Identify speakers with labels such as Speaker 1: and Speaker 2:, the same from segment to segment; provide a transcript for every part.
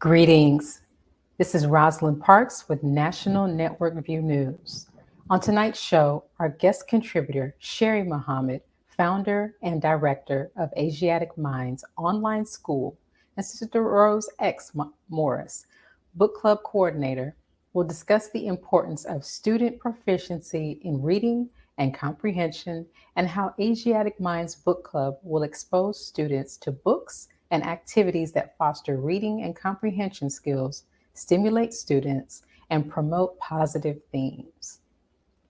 Speaker 1: Greetings. This is Rosalind Parks with National Network View News. On tonight's show, our guest contributor, Sherrie Muhammad, founder and director of Asiatic Minds online school, and Sister Rose X. Morris, Bookclub Coordinator, will discuss the importance of student proficiency in reading and comprehension and how Asiatic Minds Bookclub will expose students to books and activities that foster reading and comprehension skills, stimulate students, and promote positive themes.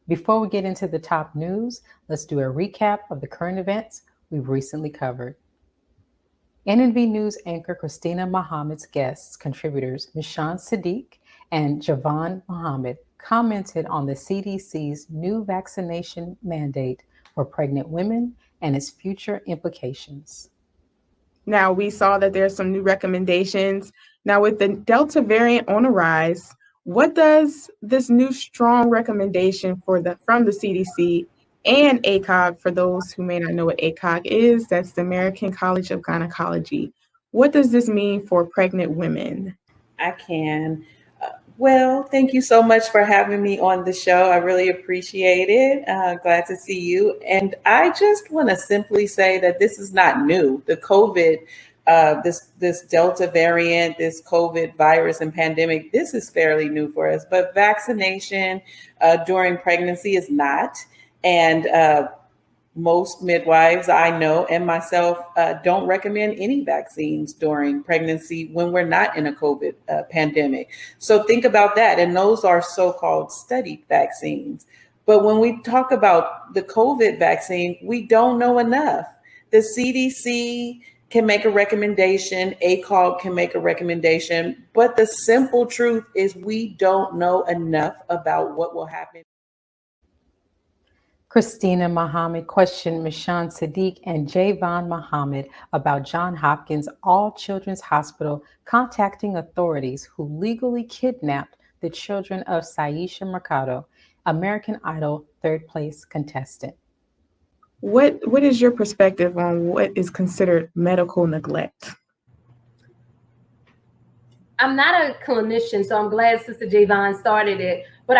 Speaker 1: Before we get into the top news, let's do a recap of the current events we've recently covered. NNV News anchor Christina Muhammad's guests, contributors Mishan Sadiq and Javon Muhammad, commented on the CDC's new vaccination mandate for pregnant women and its future implications.
Speaker 2: Now, we saw that there's some new recommendations. Now, with the Delta variant on the rise, what does this new strong recommendation from the CDC and ACOG, for those who may not know what ACOG is, that's the American College of Gynecology. What does this mean for pregnant women?
Speaker 3: I can. Well, thank you so much for having me on the show. I really appreciate it. Glad to see you. And I just want to simply say that this is not new. The COVID, this Delta variant, this COVID virus and pandemic, this is fairly new for us. But vaccination during pregnancy is not. And most midwives I know and myself don't recommend any vaccines during pregnancy when we're not in a COVID pandemic. So think about that. And those are so-called studied vaccines. But when we talk about the COVID vaccine, we don't know enough. The CDC can make a recommendation, ACOG can make a recommendation, but the simple truth is we don't know enough about what will happen.
Speaker 1: Christina Muhammad questioned Mishan Sadiq and Javon Muhammad about Johns Hopkins All Children's Hospital contacting authorities who legally kidnapped the children of Saisha Mercado, American Idol third place contestant.
Speaker 2: What is your perspective on what is considered medical neglect?
Speaker 4: I'm not a clinician, so I'm glad Sister Javon started it. But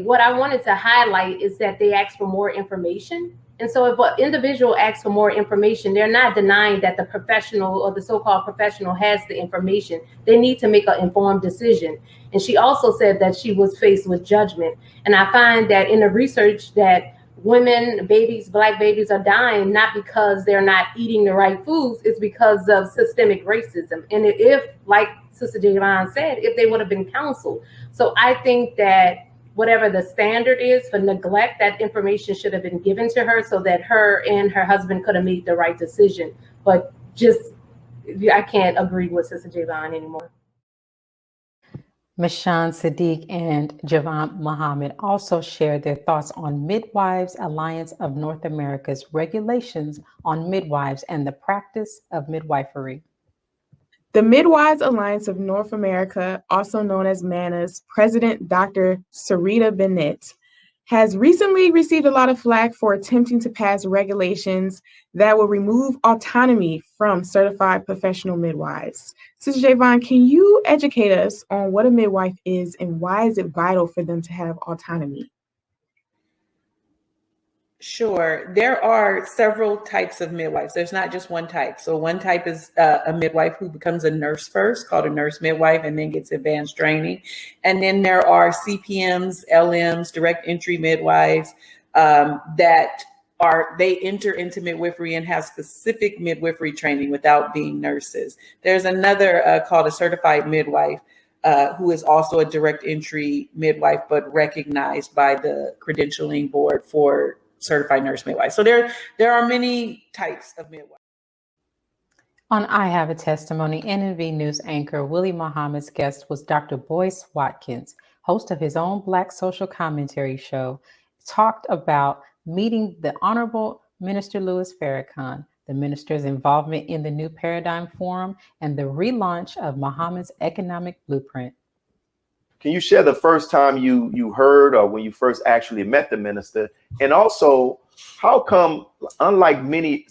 Speaker 4: what I wanted to highlight is that they asked for more information. And so if an individual asks for more information, they're not denying that the professional or the so-called professional has the information. They need to make an informed decision. And she also said that she was faced with judgment. And I find that in the research that women, babies, Black babies are dying, not because they're not eating the right foods, it's because of systemic racism. And if, like Sister Javon said, if they would have been counseled. So I think that whatever the standard is for neglect, that information should have been given to her so that her and her husband could have made the right decision. But I can't agree with Sister Javon anymore.
Speaker 1: Mishan Sadiq and Javon Muhammad also shared their thoughts on Midwives Alliance of North America's regulations on midwives and the practice of midwifery.
Speaker 2: The Midwives Alliance of North America, also known as MANA's President Dr. Sarita Bennett, has recently received a lot of flack for attempting to pass regulations that will remove autonomy from certified professional midwives. Sister Javon, can you educate us on what a midwife is and why is it vital for them to have autonomy?
Speaker 3: Sure. There are several types of midwives. There's not just one type. So one type is a midwife who becomes a nurse first, called a nurse midwife, and then gets advanced training. And then there are CPMs, LMs, direct entry midwives they enter into midwifery and have specific midwifery training without being nurses. There's another called a certified midwife who is also a direct entry midwife, but recognized by the credentialing board for certified nurse midwife. So there are many types of midwives.
Speaker 1: On I Have a Testimony, NNV News anchor Willie Muhammad's guest was Dr. Boyce Watkins, host of his own Black social commentary show, talked about meeting the Honorable Minister Louis Farrakhan, the minister's involvement in the New Paradigm Forum, and the relaunch of Muhammad's economic blueprint.
Speaker 5: Can you share the first time you heard or when you first actually met the minister? And also, how come, unlike many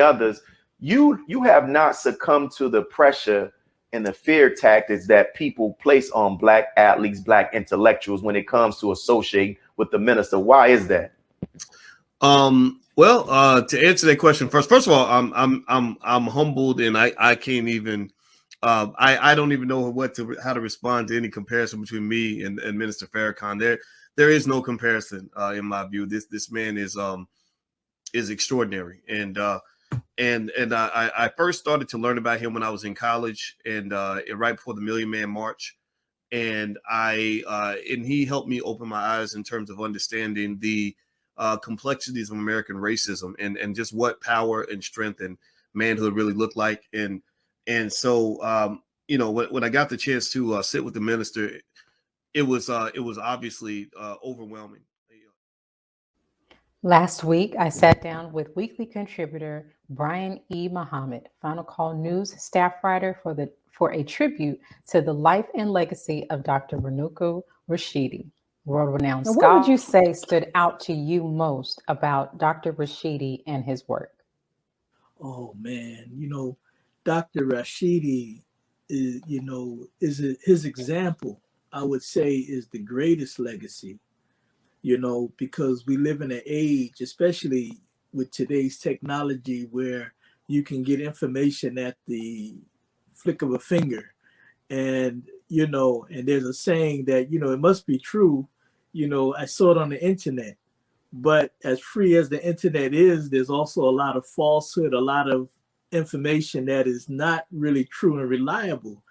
Speaker 5: others, you have not succumbed to the pressure and the fear tactics that people place on Black athletes, Black intellectuals when it comes to associating with the minister? Why is that?
Speaker 6: Well, to answer that question first of all, I'm humbled, and I can't even I don't even know how to respond to any comparison between me and Minister Farrakhan. There is no comparison in my view. This man is extraordinary, and I first started to learn about him when I was in college, and right before the Million Man March, and he helped me open my eyes in terms of understanding the complexities of American racism and just what power and strength and manhood really look like. And so, when I got the chance to sit with the minister, it was obviously overwhelming.
Speaker 1: Last week, I sat down with weekly contributor Brian E. Muhammad, Final Call News staff writer for a tribute to the life and legacy of Dr. Renuku Rashidi, world-renowned scholar. What would you say stood out to you most about Dr. Rashidi and his work?
Speaker 7: Oh man, Dr. Rashidi is, his example, I would say, is the greatest legacy. Because we live in an age, especially with today's technology, where you can get information at the flick of a finger. And, and there's a saying that, it must be true. I saw it on the internet, but as free as the internet is, there's also a lot of falsehood, a lot of information that is not really true and reliable.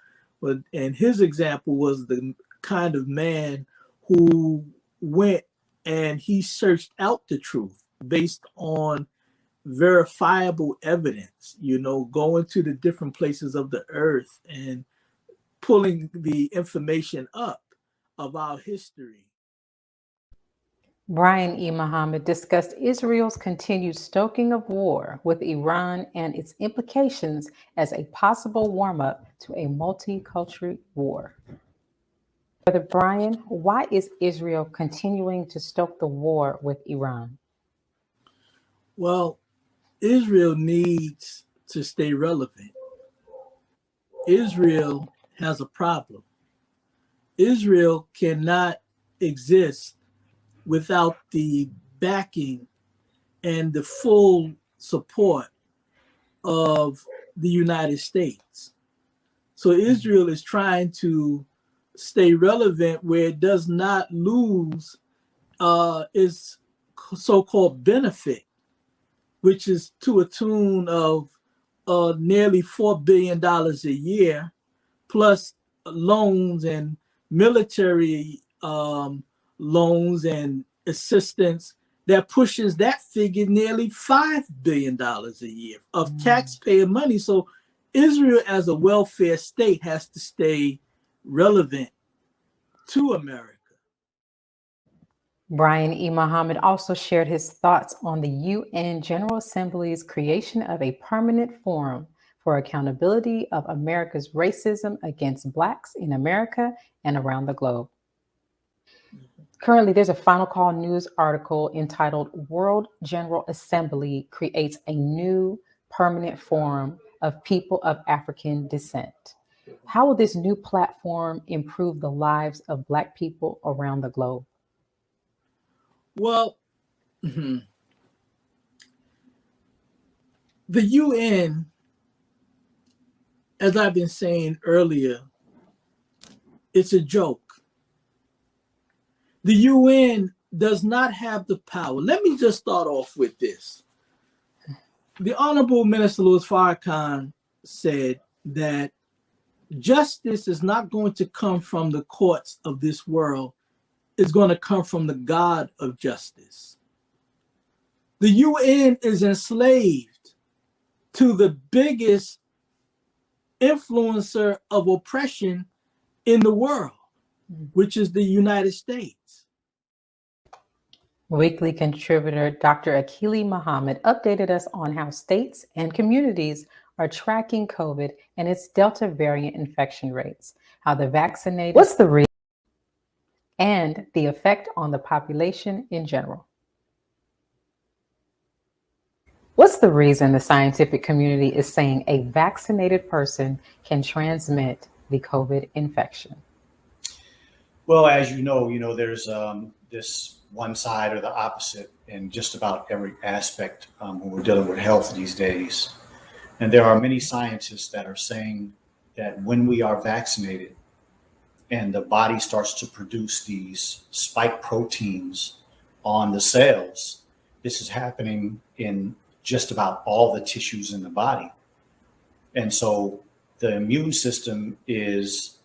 Speaker 7: And his example was the kind of man who went and he searched out the truth based on verifiable evidence, going to the different places of the earth and pulling the information up of our history.
Speaker 1: Brian E. Muhammad discussed Israel's continued stoking of war with Iran and its implications as a possible warm-up to a multicultural war. Brother Brian, why is Israel continuing to stoke the war with Iran?
Speaker 7: Well, Israel needs to stay relevant. Israel has a problem. Israel cannot exist without the backing and the full support of the United States. So Israel is trying to stay relevant where it does not lose its so-called benefit, which is to a tune of nearly $4 billion a year, plus loans and military loans and assistance that pushes that figure nearly $5 billion a year of taxpayer money. So Israel as a welfare state has to stay relevant to America.
Speaker 1: Brian E. Muhammad also shared his thoughts on the UN General Assembly's creation of a permanent forum for accountability of America's racism against Blacks in America and around the globe. Currently, there's a Final Call News article entitled "World General Assembly Creates a New Permanent Forum of People of African Descent." How will this new platform improve the lives of Black people around the globe?
Speaker 7: Well, the UN, as I've been saying earlier, it's a joke. The UN does not have the power. Let me just start off with this. The Honorable Minister Louis Farrakhan said that justice is not going to come from the courts of this world. It's going to come from the God of justice. The UN is enslaved to the biggest influencer of oppression in the world, which is the United States.
Speaker 1: Weekly contributor Dr. Akili Muhammad updated us on how states and communities are tracking COVID and its Delta variant infection rates, how the vaccinated, what's the reason, and the effect on the population in general. What's the reason the scientific community is saying a vaccinated person can transmit the COVID infection?
Speaker 8: Well, as you know, there's this one side or the opposite in just about every aspect when we're dealing with health these days. And there are many scientists that are saying that when we are vaccinated and the body starts to produce these spike proteins on the cells, this is happening in just about all the tissues in the body. And so the immune system is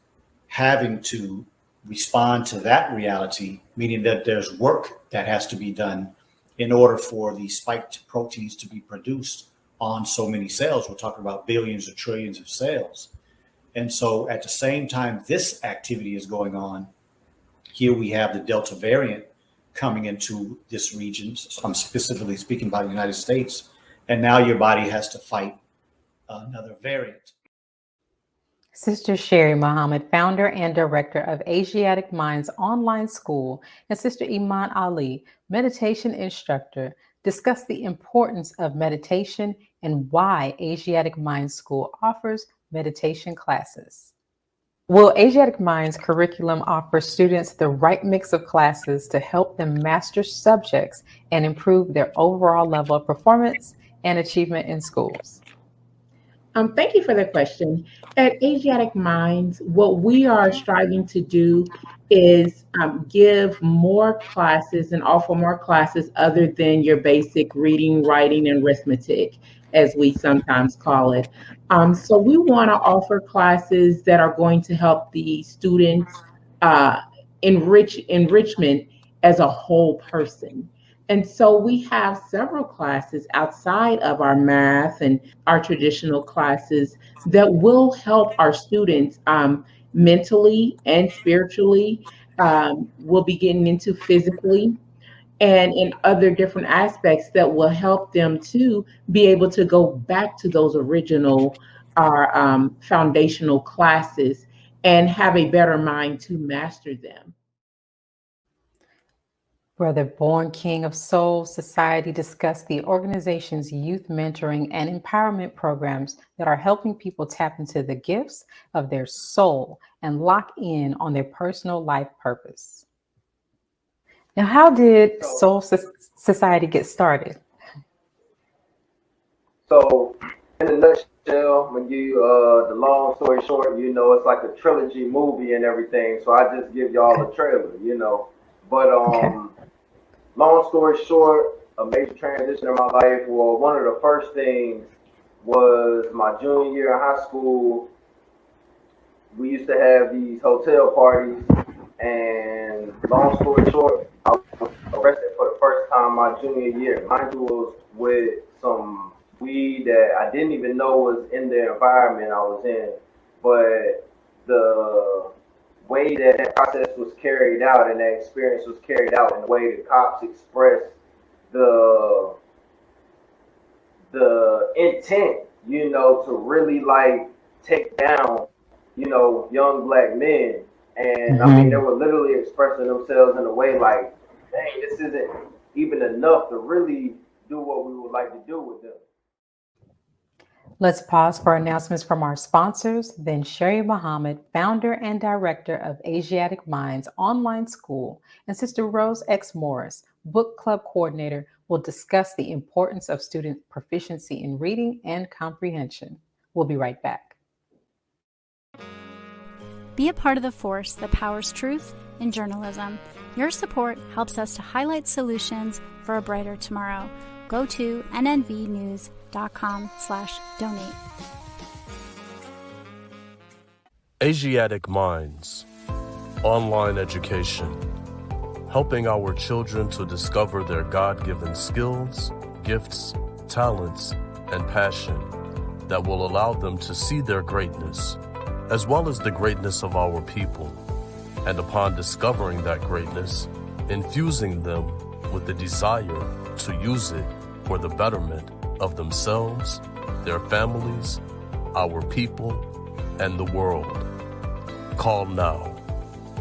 Speaker 8: having to respond to that reality, meaning that there's work that has to be done in order for the spiked proteins to be produced on so many cells. We're talking about billions or trillions of cells. And so at the same time this activity is going on, here we have the Delta variant coming into this region. I'm specifically speaking about the United States. And now your body has to fight another variant.
Speaker 1: Sister Sherrie Muhammad, founder and director of Asiatic Minds Online School, and Sister Iman Ali, meditation instructor, discuss the importance of meditation and why Asiatic Minds School offers meditation classes. Will Asiatic Minds curriculum offer students the right mix of classes to help them master subjects and improve their overall level of performance and achievement in schools?
Speaker 2: Thank you for the question. At Asiatic Minds, what we are striving to do is give more classes and offer more classes other than your basic reading, writing, and arithmetic, as we sometimes call it. So we want to offer classes that are going to help the students enrichment as a whole person. And so we have several classes outside of our math and our traditional classes that will help our students mentally and spiritually. We'll be getting into physically and in other different aspects that will help them to be able to go back to those original foundational classes and have a better mind to master them.
Speaker 1: Brother Born King of Soul Society discussed the organization's youth mentoring and empowerment programs that are helping people tap into the gifts of their soul and lock in on their personal life purpose. Now, how did Soul Society get started?
Speaker 5: So, in a nutshell, when you, the long story short, it's like a trilogy movie and everything. So I just give y'all a trailer, But long story short, a major transition in my life. Well, one of the first things was my junior year in high school. We used to have these hotel parties, and long story short, I was arrested for the first time my junior year. Mind you, was with some weed that I didn't even know was in the environment I was in, but the way that process was carried out and that experience was carried out, and the way the cops expressed the intent, to really like take down, young black men. And I mean, they were literally expressing themselves in a way like, dang, this isn't even enough to really do what we would like to do with them.
Speaker 1: Let's pause for announcements from our sponsors. Then Sherrie Muhammad, founder and director of Asiatic Minds Online School, and Sister Rose X. Morris, Bookclub Coordinator, will discuss the importance of student proficiency in reading and comprehension. We'll be right back.
Speaker 9: Be a part of the force that powers truth in journalism. Your support helps us to highlight solutions for a brighter tomorrow. Go to nnvnews.com/donate.
Speaker 10: Asiatic Minds, online education, helping our children to discover their God-given skills, gifts, talents, and passion that will allow them to see their greatness, as well as the greatness of our people, and upon discovering that greatness, infusing them with the desire to use it for the betterment of themselves, their families, our people, and the world. Call now,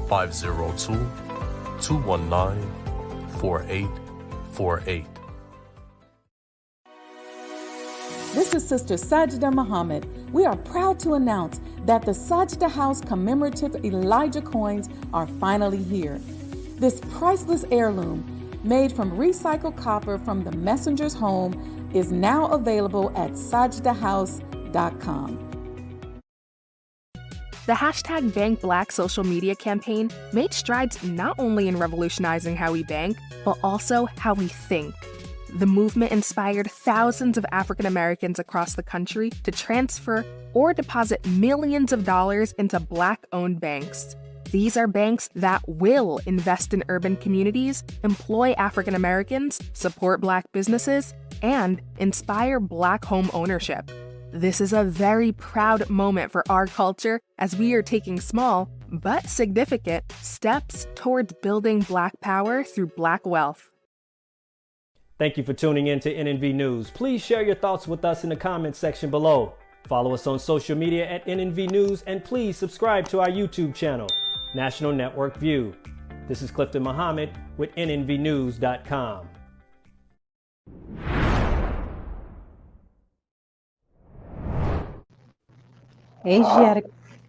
Speaker 10: 502-219-4848.
Speaker 11: This is Sister Sajda Muhammad. We are proud to announce that the Sajda House commemorative Elijah coins are finally here. This priceless heirloom, made from recycled copper from the messenger's home, is now available at sajdahouse.com.
Speaker 12: The hashtag Bank Black social media campaign made strides not only in revolutionizing how we bank, but also how we think. The movement inspired thousands of African Americans across the country to transfer or deposit millions of dollars into Black-owned banks. These are banks that will invest in urban communities, employ African Americans, support Black businesses, and inspire Black home ownership. This is a very proud moment for our culture as we are taking small but significant steps towards building Black power through Black wealth.
Speaker 13: Thank you for tuning in to NNV News. Please share your thoughts with us in the comments section below. Follow us on social media at NNV News, and please subscribe to our YouTube channel, National Network View. This is Clifton Muhammad with NNVnews.com.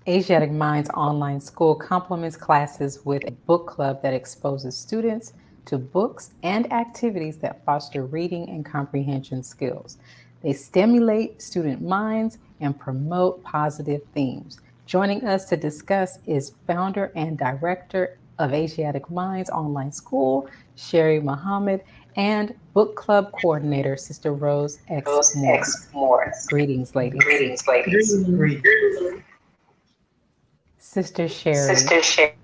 Speaker 1: Asiatic Minds Online School complements classes with a book club that exposes students to books and activities that foster reading and comprehension skills. They stimulate student minds and promote positive themes. Joining us to discuss is founder and director of Asiatic Minds Online School, Sherrie Muhammad, and Bookclub Coordinator, Sister Rose X. Morris. Greetings, ladies. Sister Sherrie.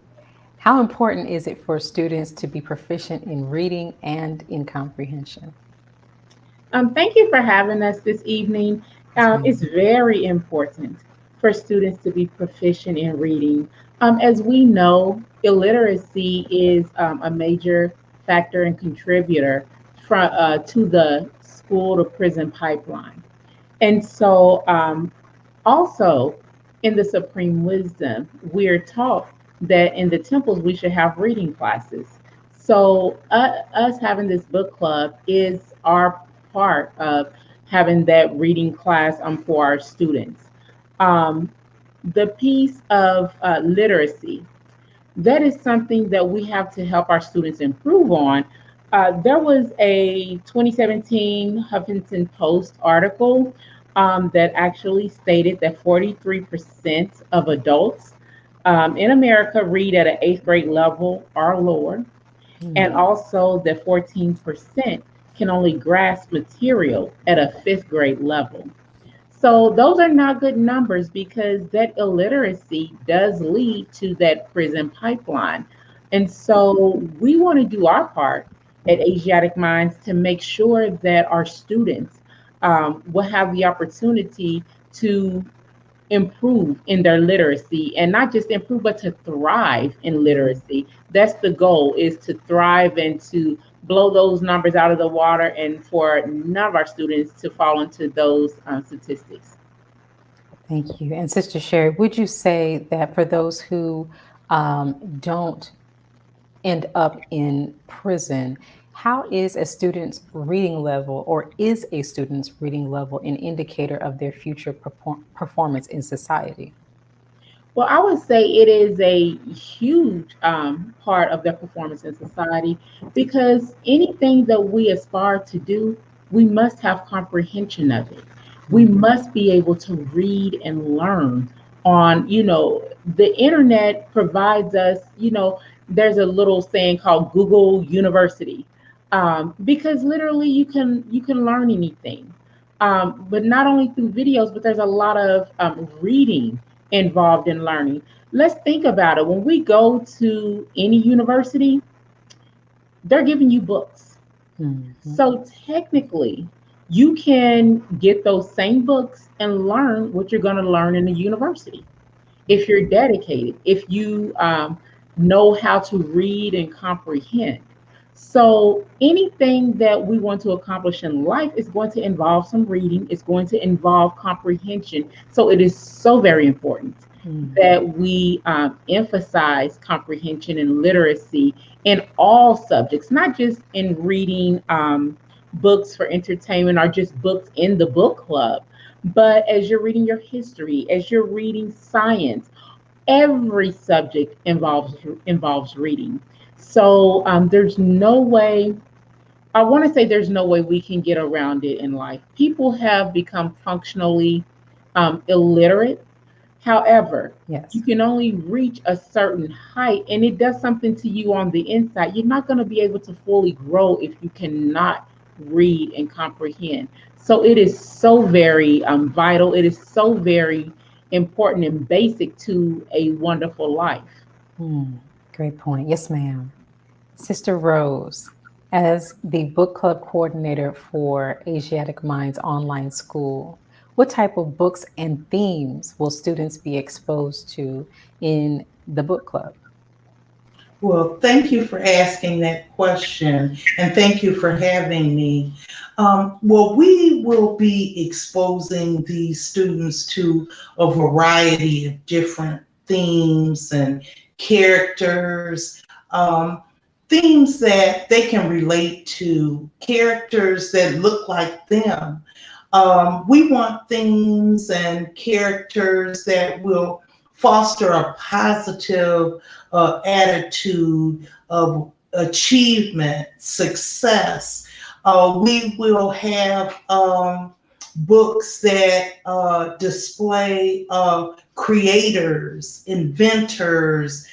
Speaker 1: How important is it for students to be proficient in reading and in comprehension?
Speaker 2: Thank you for having us this evening. It's very important for students to be proficient in reading. As we know, illiteracy is a major factor and contributor to the school to prison pipeline. And so also in the Supreme Wisdom, we're taught that in the temples we should have reading classes. So us having this book club is our part of having that reading class for our students. The piece of literacy, that is something that we have to help our students improve on. There was a 2017 Huffington Post article that actually stated that 43% of adults in America read at an 8th grade level or lower, and also that 14% can only grasp material at a 5th grade level. So those are not good numbers, because that illiteracy does lead to that prison pipeline. And so we want to do our part at Asiatic Minds to make sure that our students will have the opportunity to improve in their literacy, and not just improve, but to thrive in literacy. That's the goal, is to thrive and to blow those numbers out of the water, and for none of our students to fall into those statistics.
Speaker 1: Thank you. And Sister Sherrie, would you say that for those who don't end up in prison, how is a student's reading level, or is a student's reading level, an indicator of their future performance in society?
Speaker 2: Well, I would say it is a huge part of their performance in society, because anything that we aspire to do, we must have comprehension of it. We must be able to read and learn on, the internet provides us, there's a little saying called Google University. Because literally you can learn anything, but not only through videos, but there's a lot of reading involved in learning. Let's think about it. When we go to any university, they're giving you books. So technically, you can get those same books and learn what you're going to learn in the university if you're dedicated, if you know how to read and comprehend. So anything that we want to accomplish in life is going to involve some reading. It's going to involve comprehension. So it is so very important that we emphasize comprehension and literacy in all subjects, not just in reading
Speaker 14: books for entertainment or just books in the book club. But as you're reading your history, as you're reading science, every subject involves reading. So there's no way, I want to say there's no way we can get around it in life. People have become functionally illiterate. However,
Speaker 1: Yes.
Speaker 14: you can only reach a certain height and it does something to you on the inside. You're not going to be able to fully grow if you cannot read and comprehend. So it is so very vital. It is so very important and basic to a wonderful life.
Speaker 1: Great point. Yes, ma'am. Sister Rose, as the book club coordinator for Asiatic Minds Online School, what type of books and themes will students be exposed to in the book club?
Speaker 15: Well, thank you for asking that question, and thank you for having me. Well, we will be exposing these students to a variety of different themes and characters, themes that they can relate to, characters that look like them. We want themes and characters that will foster a positive attitude of achievement, success. We will have books that display creators, inventors,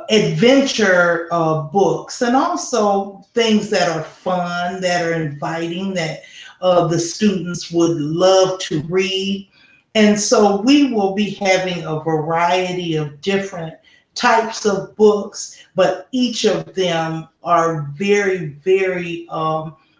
Speaker 15: adventure books, and also things that are fun, that are inviting, that the students would love to read. And so we will be having a variety of different types of books, but each of them are very, very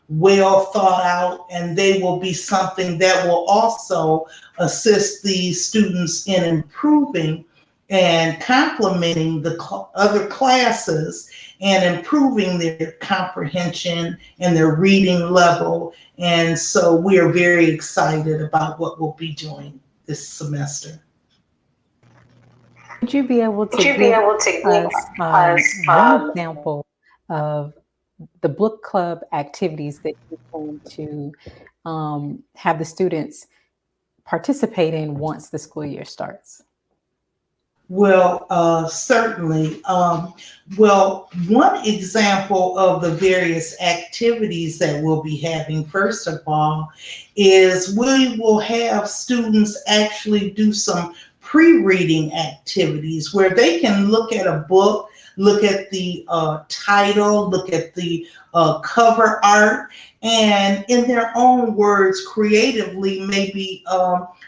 Speaker 15: well thought out, and they will be something that will also assist the students in improving and complementing the other classes and improving their comprehension and their reading level. And so we are very excited about what we'll be doing this semester.
Speaker 1: Would you be able to give us one example of the book club activities that you're going to have the students participate in once the school year starts?
Speaker 15: Well, certainly. Well, one example of the various activities that we'll be having, first of all, is we will have students actually do some pre-reading activities where they can look at a book, look at the title, look at the cover art, and in their own words, creatively, maybe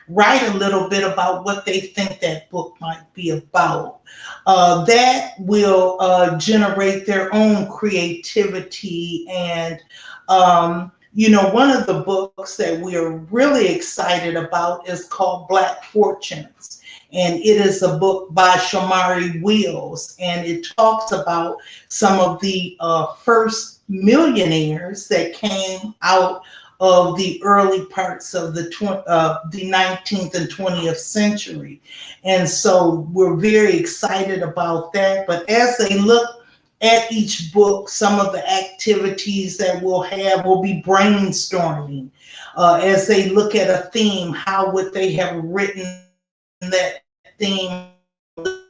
Speaker 15: write a little bit about what they think that book might be about. That will generate their own creativity. And, you know, one of the books that we are really excited about is called Black Fortunes. And it is a book by Shamari Wheels, and it talks about some of the first millionaires that came out of the early parts of the 19th and 20th century. And so we're very excited about that. But as they look at each book, some of the activities that we'll have will be brainstorming. As they look at a theme, how would they have written that theme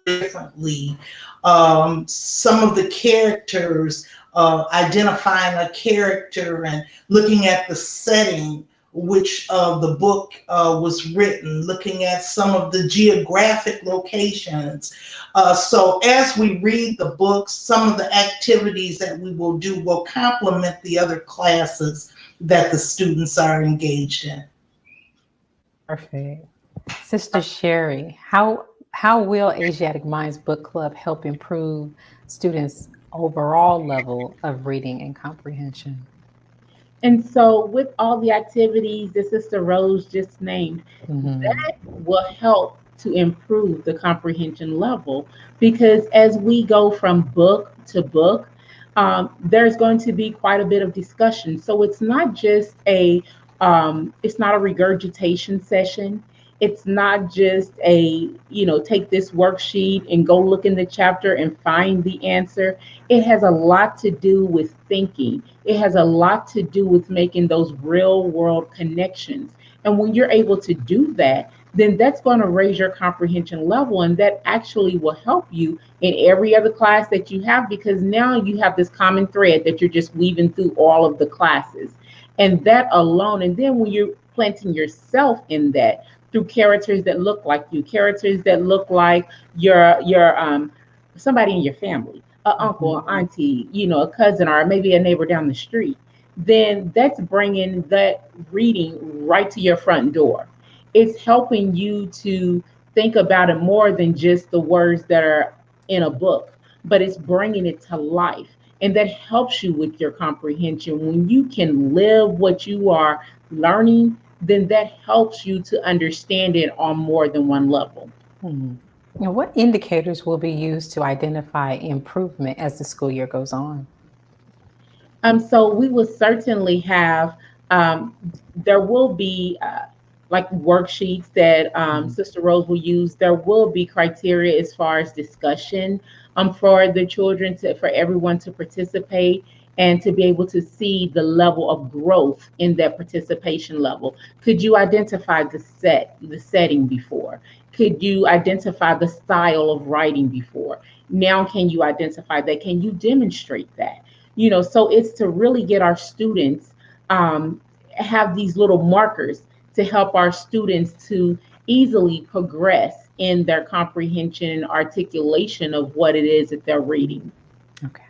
Speaker 15: differently? Some of the characters, identifying a character and looking at the setting which the book was written, looking at some of the geographic locations. So as we read the books, some of the activities that we will do will complement the other classes that the students are engaged in.
Speaker 1: Perfect. Sister Sherrie, how will Asiatic Minds Book Club help improve students' overall level of reading and comprehension?
Speaker 14: And so with all the activities that Sister Rose just named, that will help to improve the comprehension level, because as we go from book to book, there's going to be quite a bit of discussion. So it's not just it's not a regurgitation session. It's not just a, take this worksheet and go look in the chapter and find the answer. It has a lot to do with thinking. It has a lot to do with making those real world connections. And when you're able to do that, then that's going to raise your comprehension level. And that actually will help you in every other class that you have, because now you have this common thread that you're just weaving through all of the classes. And that alone, and then when you're planting yourself in that through characters that look like you, characters that look like your somebody in your family, an uncle, an auntie, a cousin, or maybe a neighbor down the street, then that's bringing that reading right to your front door. It's helping you to think about it more than just the words that are in a book, but it's bringing it to life. And that helps you with your comprehension. When you can live what you are learning, then that helps you to understand it on more than one level.
Speaker 1: Now, what indicators will be used to identify improvement as the school year goes on?
Speaker 14: So we will certainly have, there will be like worksheets that Sister Rose will use. There will be criteria as far as discussion for the children, for everyone to participate and to be able to see the level of growth in that participation level. Could you identify the setting before? Could you identify the style of writing before? Now, can you identify that? Can you demonstrate that? So it's to really get our students have these little markers to help our students to easily progress in their comprehension and articulation of what it is that they're reading.
Speaker 1: Okay.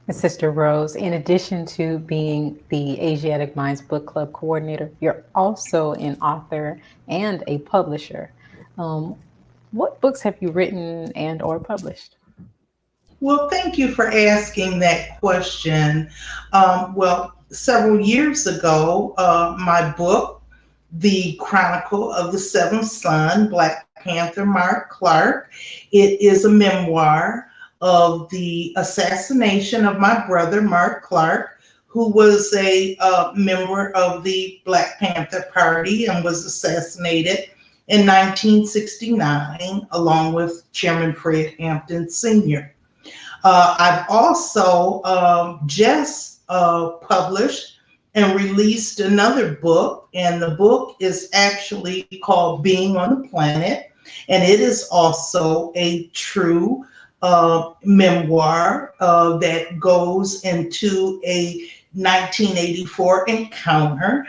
Speaker 1: And Sister Rose, in addition to being the Asiatic Minds Bookclub Coordinator, you're also an author and a publisher. What books have you written and or published?
Speaker 15: Well, thank you for asking that question. Well, several years ago, my book, The Chronicle of the Seventh Son, Black Panther Mark Clark, it is a memoir of the assassination of my brother, Mark Clark, who was a member of the Black Panther Party and was assassinated in 1969, along with Chairman Fred Hampton Sr. I've also just published and released another book, and the book is actually called Being on the Planet, and it is also a true memoir that goes into a 1984 encounter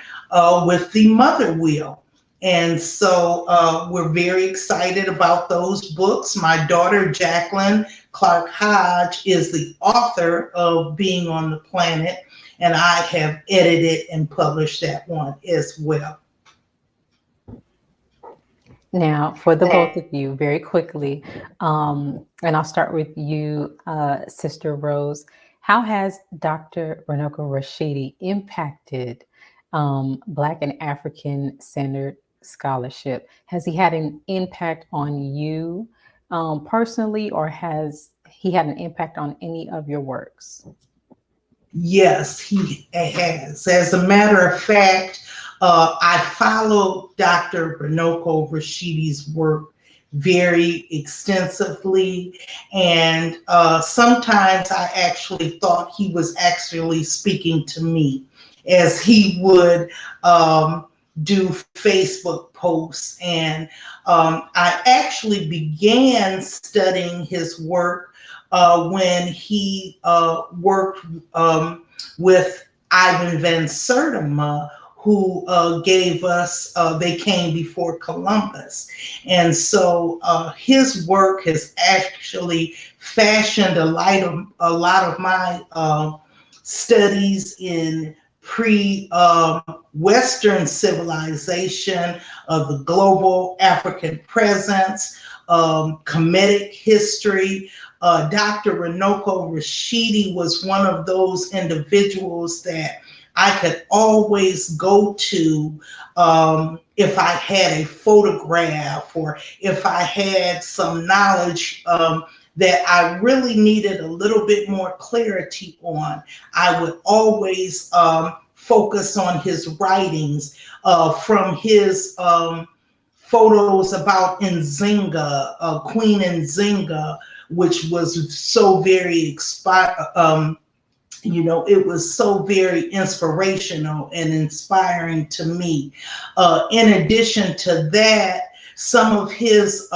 Speaker 15: with the mother wheel. And so we're very excited about those books. My daughter, Jacqueline Clark Hodge, is the author of Being on the Planet, and I have edited and published that one as well.
Speaker 1: Now, for the both of you, very quickly, and I'll start with you, Sister Rose. How has Dr. Runoko Rashidi impacted Black and African-centered scholarship? Has he had an impact on you personally, or has he had an impact on any of your works?
Speaker 15: Yes, he has. As a matter of fact, I followed Dr. Runoko Rashidi's work very extensively, and sometimes I actually thought he was actually speaking to me, as he would do Facebook posts. And I actually began studying his work when he worked with Ivan Van Sertima, who gave us They Came Before Columbus. And so his work has actually fashioned a lot of my studies in pre-Western civilization, of the global African presence, Kemetic history. Dr. Runoko Rashidi was one of those individuals that I could always go to if I had a photograph, or if I had some knowledge that I really needed a little bit more clarity on. I would always focus on his writings from his photos about Nzinga, Queen Nzinga, which was so very it was so very inspirational and inspiring to me. In addition to that, some of his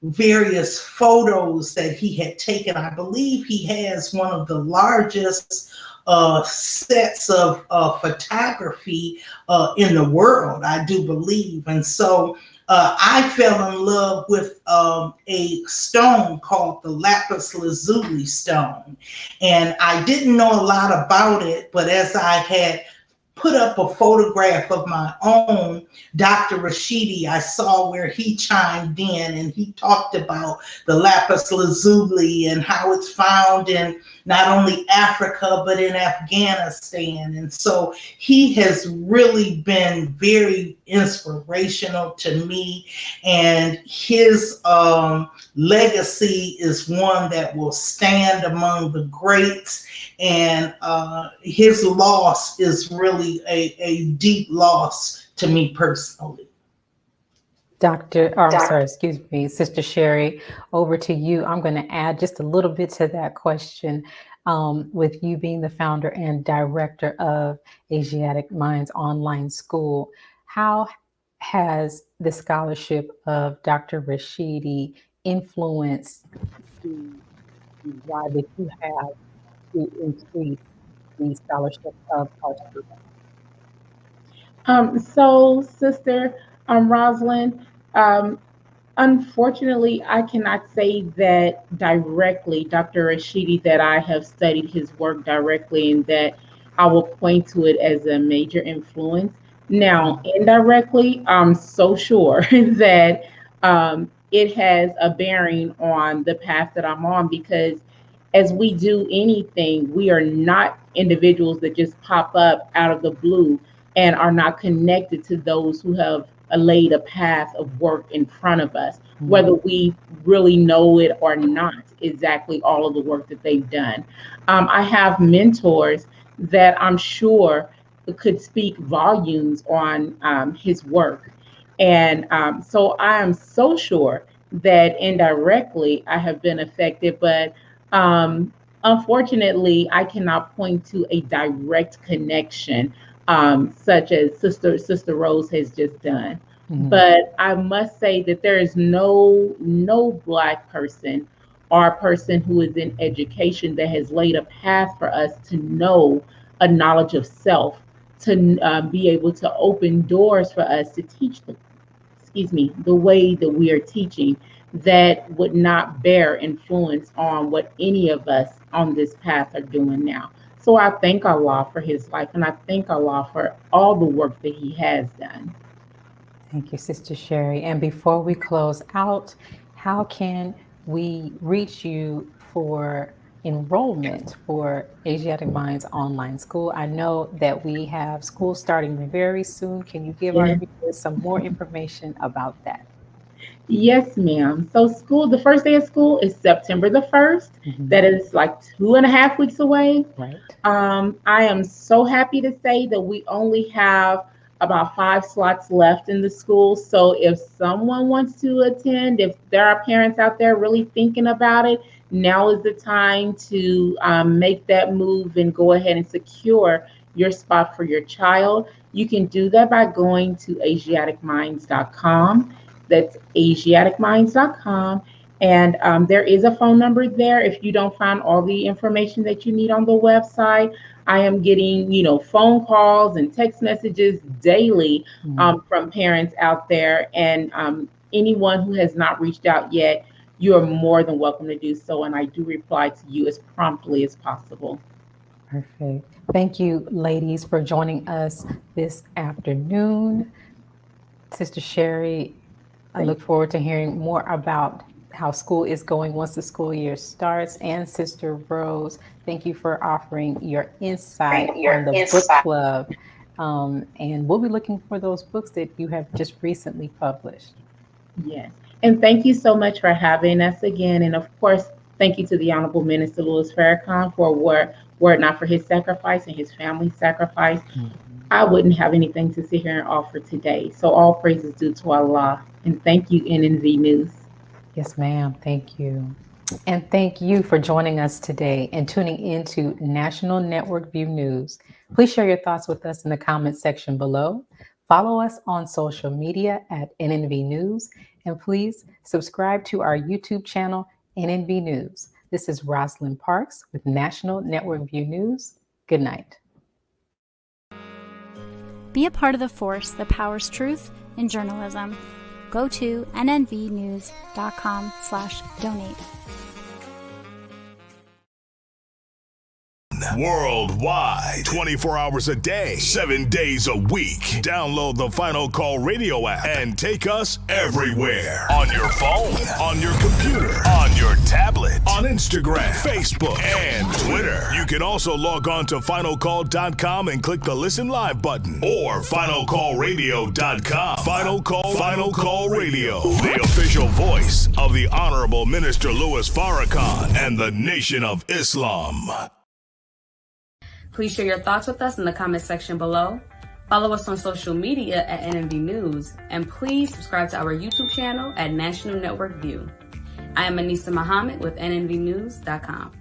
Speaker 15: various photos that he had taken, I believe he has one of the largest sets of photography in the world, I do believe. And so I fell in love with a stone called the lapis lazuli stone. And I didn't know a lot about it, but as I had put up a photograph of my own, Dr. Rashidi, I saw where he chimed in and he talked about the lapis lazuli and how it's found in not only Africa, but in Afghanistan. And so he has really been very inspirational to me, and his legacy is one that will stand among the greats. And his loss is really a deep loss to me personally.
Speaker 1: Sister Sherrie, over to you. I'm going to add just a little bit to that question. With you being the founder and director of Asiatic Minds Online School, how has the scholarship of Dr. Rashidi influenced the drive that you have to increase the scholarship of our students?
Speaker 14: So, Sister Rosalind, unfortunately, I cannot say that directly, Dr. Rashidi, that I have studied his work directly and that I will point to it as a major influence. Now, indirectly, I'm so sure that it has a bearing on the path that I'm on, because as we do anything, we are not individuals that just pop up out of the blue and are not connected to those who have laid a path of work in front of us, whether we really know it or not, exactly all of the work that they've done. I have mentors that I'm sure could speak volumes on his work. And so I am so sure that indirectly I have been affected, but unfortunately, I cannot point to a direct connection such as Sister Rose has just done. But I must say that there is no Black person or person who is in education that has laid a path for us to know a knowledge of self, to be able to open doors for us to teach the way that we are teaching, that would not bear influence on what any of us on this path are doing now. So I thank Allah for his life, and I thank Allah for all the work that he has done.
Speaker 1: Thank you, Sister Sherrie. And before we close out, how can we reach you for enrollment for Asiatic Minds Online School? I know that we have school starting very soon. Can you give our viewers some more information about that?
Speaker 14: Yes, ma'am. So the first day of school is September the 1st. That is like 2.5 weeks away.
Speaker 1: Right.
Speaker 14: I am so happy to say that we only have about 5 slots left in the school. So if someone wants to attend, if there are parents out there really thinking about it, now is the time to make that move and go ahead and secure your spot for your child. You can do that by going to AsiaticMinds.com. That's AsiaticMinds.com. And there is a phone number there. If you don't find all the information that you need on the website, I am getting, phone calls and text messages daily from parents out there. And anyone who has not reached out yet, you are more than welcome to do so. And I do reply to you as promptly as possible.
Speaker 1: Perfect. Thank you, ladies, for joining us this afternoon. Sister Sherrie, I look forward to hearing more about how school is going once the school year starts. And Sister Rose, thank you for offering your insight on the book club. And we'll be looking for those books that you have just recently published.
Speaker 14: Yes. And thank you so much for having us again. And of course, thank you to the Honorable Minister Louis Farrakhan for were it not for his sacrifice and his family's sacrifice. I wouldn't have anything to sit here and offer today. So all praise is due to Allah. And thank you, NNV News.
Speaker 1: Yes, ma'am. Thank you. And thank you for joining us today and tuning into National Network View News. Please share your thoughts with us in the comment section below. Follow us on social media at NNV News, and please subscribe to our YouTube channel, NNV News. This is Rosalind Parks with National Network View News. Good night.
Speaker 9: Be a part of the force that powers truth in journalism. Go to nnvnews.com/donate.
Speaker 16: Worldwide, 24 hours a day, 7 days a week. Download the Final Call Radio app and take us everywhere. On your phone, on your computer, on your tablet, on Instagram, Facebook, and Twitter. You can also log on to finalcall.com and click the Listen Live button or finalcallradio.com. Final Call Radio, the official voice of the Honorable Minister Louis Farrakhan and the Nation of Islam.
Speaker 17: Please share your thoughts with us in the comment section below. Follow us on social media at NNV News, and please subscribe to our YouTube channel at National Network View. I am Anissa Muhammad with nnvnews.com.